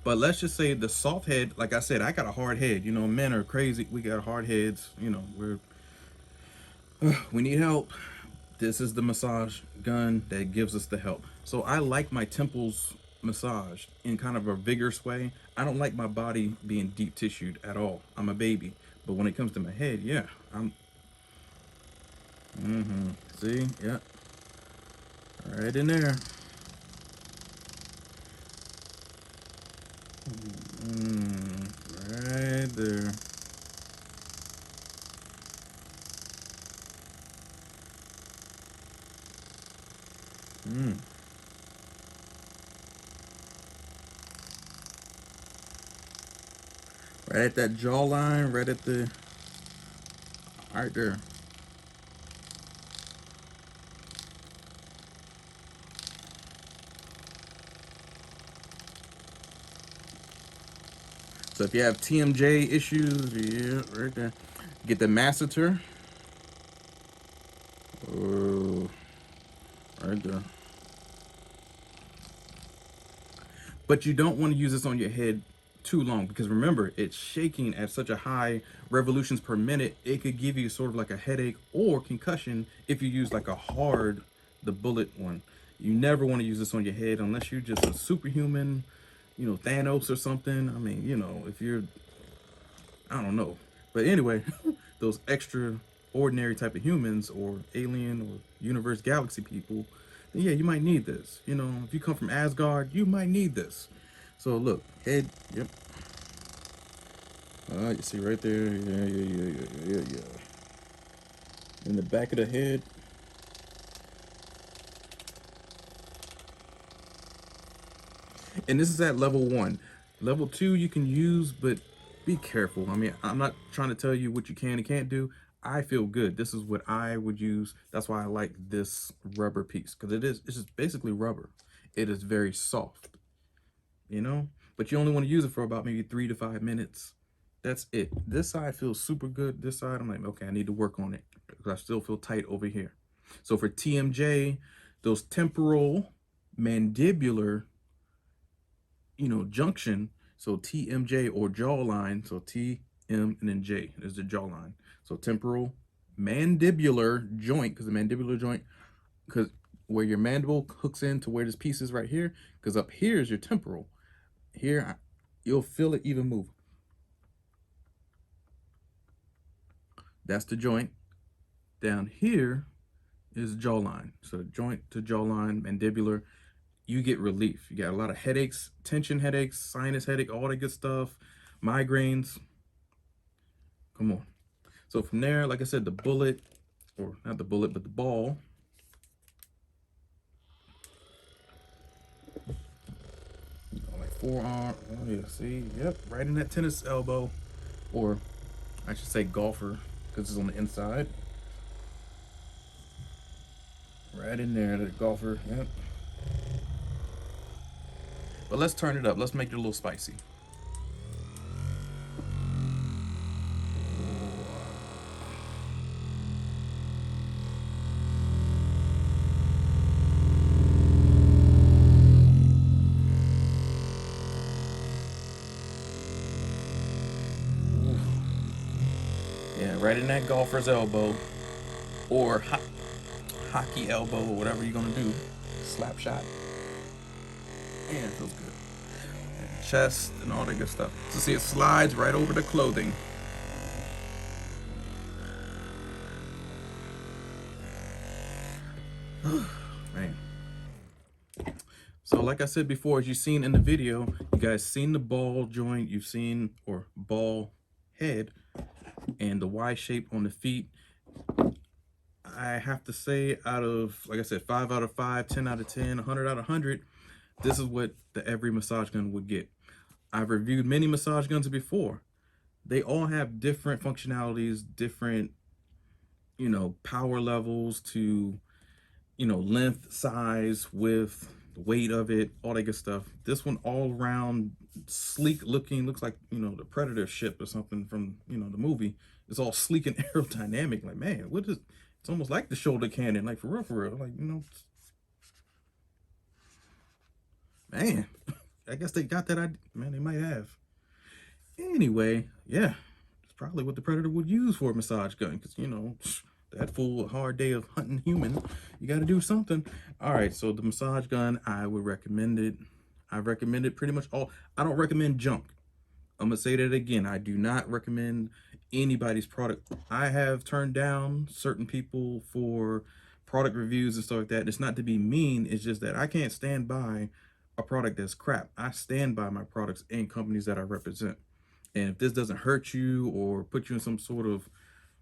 But let's just say the soft head, like I said, I got a hard head. You know, men are crazy. We got hard heads. You know, we need help. This is the massage gun that gives us the help. So I like my temples massaged in kind of a vigorous way. I don't like my body being deep tissued at all. I'm a baby. But when it comes to my head, yeah, I'm. See, yeah, right in there. Right there. Right at that jawline, right at the, right there. So if you have TMJ issues, yeah, right there. Get the masseter. Oh, right there. But you don't want to use this on your head too long because remember, it's shaking at such a high revolutions per minute. It could give you sort of like a headache or concussion if you use like a hard, the bullet one. You never want to use this on your head unless you're just a superhuman, you know, Thanos or something. I mean, you know, if you're, I don't know. But anyway, those extra ordinary type of humans or alien or universe galaxy people, then yeah, you might need this. You know, if you come from Asgard, you might need this. So look, head, yep. You see right there, yeah. In the back of the head. And this is at level 1. Level 2 you can use, but be careful. I mean, I'm not trying to tell you what you can and can't do. I feel good. This is what I would use. That's why I like this rubber piece, because it's just basically rubber. It is very soft, you know? But you only want to use it for about maybe 3 to 5 minutes. That's it. This side feels super good. This side, I'm like, okay, I need to work on it because I still feel tight over here. So for TMJ, those temporal mandibular, you know, junction. So TMJ or jawline. So T, M, and then J is the jawline. So temporal mandibular joint, because the mandibular joint, because where your mandible hooks into where this piece is right here, because up here is your temporal. Here, you'll feel it even move. That's the joint. Down here is jawline. So joint to jawline, mandibular, you get relief. You got a lot of headaches, tension headaches, sinus headache, all that good stuff, migraines. Come on. So from there, like I said, the bullet, or not the bullet, but the ball. Like forearm. Oh yeah, see, yep, right in that tennis elbow, or I should say golfer, because it's on the inside. Right in there, the golfer. Yep. But let's turn it up. Let's make it a little spicy. Yeah, right in that golfer's elbow, or hockey elbow, or whatever you're gonna do. Slap shot. Man, it feels good. And chest and all that good stuff. So see, it slides right over the clothing. Man. So like I said before, as you've seen in the video, you guys seen the ball joint, you've seen, or ball head, and the Y shape on the feet. I have to say, out of, like I said, 5 out of 5, 10 out of 10, 100 out of 100, this is what the every massage gun would get. I've reviewed many massage guns before. They all have different functionalities, different, you know, power levels to, you know, length, size, width, the weight of it, all that good stuff. This one all around sleek looking, looks like, you know, the Predator ship or something from, you know, the movie. It's all sleek and aerodynamic. Like, man, what is, it's almost like the shoulder cannon, like for real, like, you know, man, I guess they got that idea. Man, they might have. Anyway, yeah, it's probably what the predator would use for a massage gun, because you know that full hard day of hunting human, you got to do something. All right, so the massage gun, I would recommend it. I recommend it pretty much all. I don't recommend junk. I'm gonna say that again. I do not recommend anybody's product. I have turned down certain people for product reviews and stuff like that. It's not to be mean. It's just that I can't stand by a product that's crap. I stand by my products and companies that I represent. And if this doesn't hurt you or put you in some sort of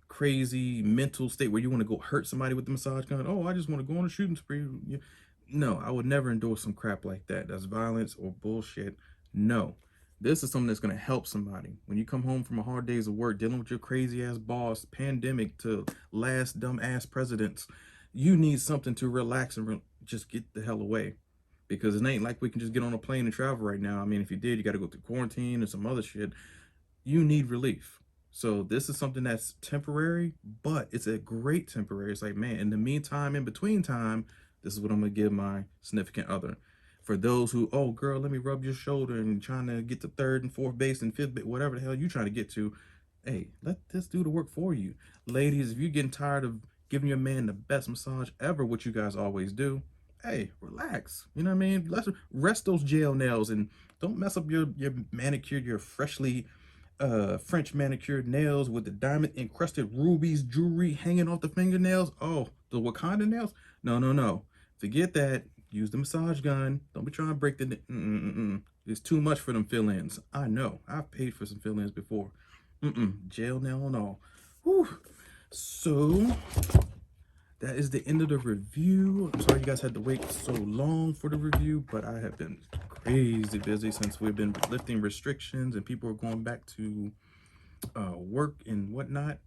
crazy mental state where you want to go hurt somebody with the massage gun, oh, I just want to go on a shooting spree. No, I would never endorse some crap like that. That's violence or bullshit. No, this is something that's going to help somebody. When you come home from a hard days of work, dealing with your crazy ass boss, pandemic to last dumb ass presidents, you need something to relax and just get the hell away. Because it ain't like we can just get on a plane and travel right now. I mean, if you did, you got to go through quarantine and some other shit. You need relief. So this is something that's temporary, but it's a great temporary. It's like, man, in the meantime, in between time, this is what I'm gonna give my significant other. For those who, oh girl, let me rub your shoulder and trying to get to third and fourth base and fifth base, whatever the hell you trying to get to, hey, let this do the work for you. Ladies, if you're getting tired of giving your man the best massage ever, which you guys always do, hey, relax. You know what I mean? Let's rest those gel nails and don't mess up your manicure, your freshly French manicured nails with the diamond encrusted rubies jewelry hanging off the fingernails. Oh, the Wakanda nails? No, no, no. Forget that. Use the massage gun. Don't be trying to break the. It's too much for them fill-ins. I know. I've paid for some fill-ins before. Gel nail and all. Whew. So that is the end of the review. I'm sorry you guys had to wait so long for the review, but I have been crazy busy since we've been lifting restrictions and people are going back to work and whatnot.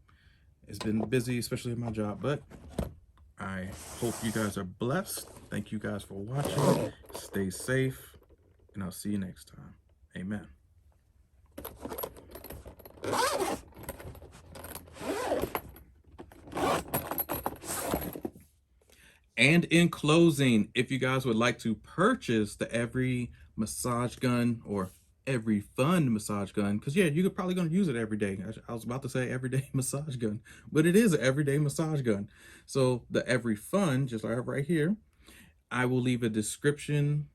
It's been busy, especially in my job, but I hope you guys are blessed. Thank you guys for watching. Stay safe, and I'll see you next time. Amen. And in closing, if you guys would like to purchase the Every massage gun or Everyfun massage gun, because yeah, you're probably going to use it every day. I was about to say everyday massage gun, but it is an everyday massage gun. So the Everyfun, just like I have right here, I will leave a description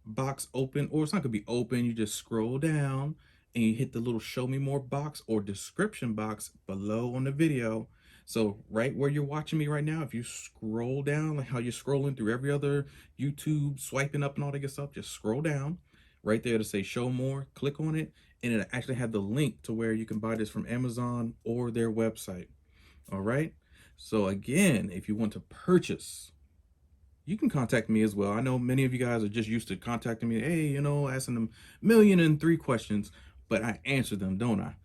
box open, or it's not gonna be open. You just scroll down and you hit the little show me more box or description box below on the video. So right where you're watching me right now, if you scroll down, like how you're scrolling through every other YouTube, swiping up and all that good stuff, just scroll down right there to say show more, click on it, and it'll actually have the link to where you can buy this from Amazon or their website. All right. So again, if you want to purchase, you can contact me as well. I know many of you guys are just used to contacting me. Hey, you know, asking them 1,000,003 questions, but I answer them, don't I?